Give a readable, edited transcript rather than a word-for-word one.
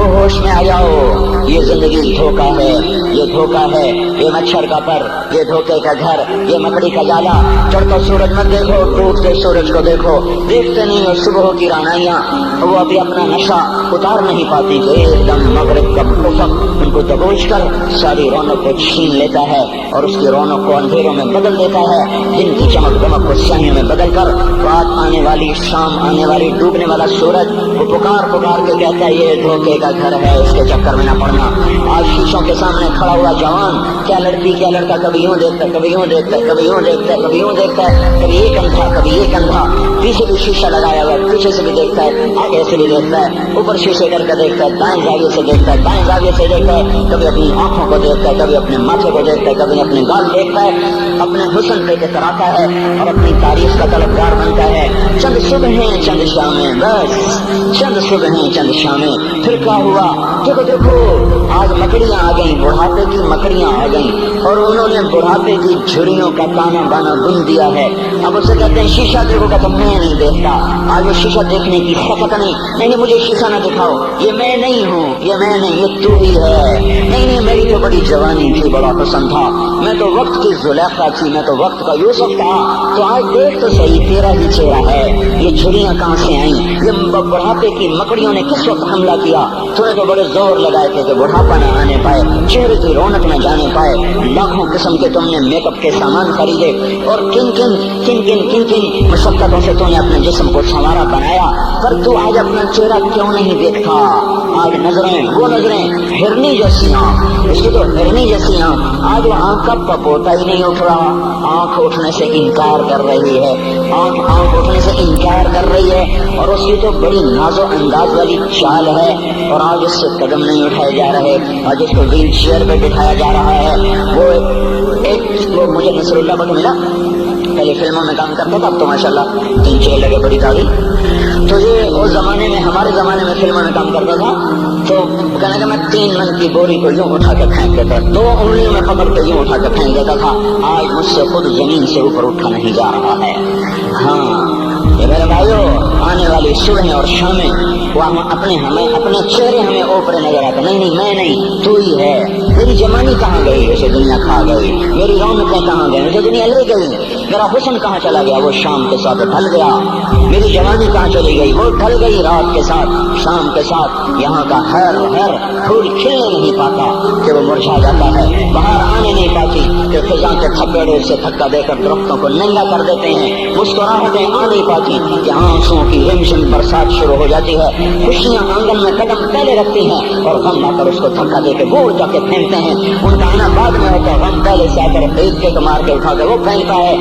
ओ होश में आ जाओ, ये जिंदगी धोखा है, ये धोखा है, ये मच्छर का पर, ये धोखे का घर, ये मकड़ी का जाला। चढ़ता सूरज मत देखो, डूबते सूरज को देखो, देखते नहीं हो सुबह की रानाइयाँ, वो अभी अपना नशा उतार नहीं पाती कि एकदम मगरिब का उफक उनको दबोच कर सारी रौनक को छीन लेता है और उसकी रौनक को अंधेरों में बदल देता है, दिन की चमक दमक को स्याहियों में बदल कर रात आने वाली, शाम आने वाली, डूबने वाला सूरज वो पुकार पुकार के कहता है ये धोखे का घर है, इसके चक्कर में न पड़ना। आज शीशों के सामने खड़ा हुआ जवान, क्या लड़की क्या लड़का, कभी यूं देखता है, कभी यूं देखता है, कभी यूं देखता है, कभी यूं देखता है, कभी एक अंधा, कभी एक अंधा, पीछे भी शीशा लगाया हुआ, पीछे से भी देखता है, आगे से भी देखता है, ऊपर शीशे करके देखता है, दाएं जाविये से देखता है, बाएं जाविये से देखता है, कभी अपनी आंखों को देखता है, कभी अपने माथे को देखता है, कभी अपने गाल देखता है, अपने हुस्न पे इतराता है और अपनी तारीफ का तलबगार बनता है। चंद सुबह हैं चंद शामें, बस चंद सुबह हैं चंद शामें, फिर क्या हुआ, देखो देखो आज मकड़ियां आ गई, बुढ़ापे की मकड़ियां आ गई और उन्होंने बुढ़ापे की झुर्रियों का ताना बाना बुन दिया है। अब उसे कहते हैं शीशा देखोगा तो मैं नहीं देखता, आज वो शीशा देखने की खपत नहीं, मुझे शीशा ना दिखाओ, ये मैं नहीं हूँ, ये मैं नहीं, ये तू ही है। नहीं मेरी तो बड़ी जवानी थी, बड़ा पसंद था, मैं तो वक्त की जुलेखा थी, मैं तो वक्त का यूसुफ था, तो आज देख तो सही तेरा ही चेहरा है, ये झुर्रियां कहाँ से आई, ये बुढ़ापे की मकड़ियों ने किस वक्त हमला किया, तूने तो बड़े जोर लगाए थे कि बुढ़ापा न आने पाए, चेहरे की रौनक न जाने पाए, लाखों किस्म के तुमने मेकअप के सामान खरीदे और किन किन मशक्कतों से तुमने अपने जिस्म को संवारा बनाया, पर तू आज अपना चेहरा क्यों नहीं देखता। आज नजरें वो नजरें हिरनी जैसी आँख, उसकी तो हिरनी जैसी आँख, आज वो आँख का पपोता ही नहीं उठ रहा, आँख उठने से इनकार कर रही है, आँख उठने से इनकार कर रही है और उसकी तो बड़ी नाजो अंदाज वाली चाल है और आज उससे कदम नहीं उठाए जा रहे, आज उसको व्हील चेयर पे बिठाया जा रहा है। वो मुझे नसरुल्लाह भट्ट मिला, पहले फिल्मों में काम करता था, अब तो माशाल्लाह 3-4 लगे, बड़ी दाढ़ी, तो ये उस जमाने में, हमारे जमाने में फिल्मों में काम करता था, तो कहने का मैं 3 मन की बोरी को यूं उठा के फेंक देता, 2 उंगलियों में पकड़ के यूं उठा के फेंक देता था, आज मुझसे खुद जमीन से ऊपर उठा नहीं जा रहा है। हाँ ये मेरे भाइयों, आने वाली सुबह और शामें वो हमें अपने चेहरे हमें ओपरे नजर आते, नहीं मैं नहीं, तू ही है। मेरी जवानी कहाँ गई, उसे दुनिया खा गई, मेरी रौनकें कहाँ गई, उसे दुनिया ले गई, मेरा हुस्न कहाँ चला गया, वो शाम के साथ ढल गया, मेरी जवानी कहाँ चली गई, वो ढल गई रात के साथ, शाम के साथ। यहाँ का हर फूल खिलने नहीं पाता कि वो मुरझा जाता है, बाहर आने नहीं पाती कि फिजा के थपेड़े से धक्का देकर दरख्तों को नंगा कर देते हैं, मुस्कुराहटें आ नहीं पाती कि आंसुओं की रिमझिम बरसात शुरू हो जाती है, खुशियां आंगन में कदम पहले रखती हैं और गम आकर उसको धक्का देकर वो जाके फेंकते हैं, उनका आना बाद में होता है, गम पहले से आकर एक मार के उठा के वो फेंकता है।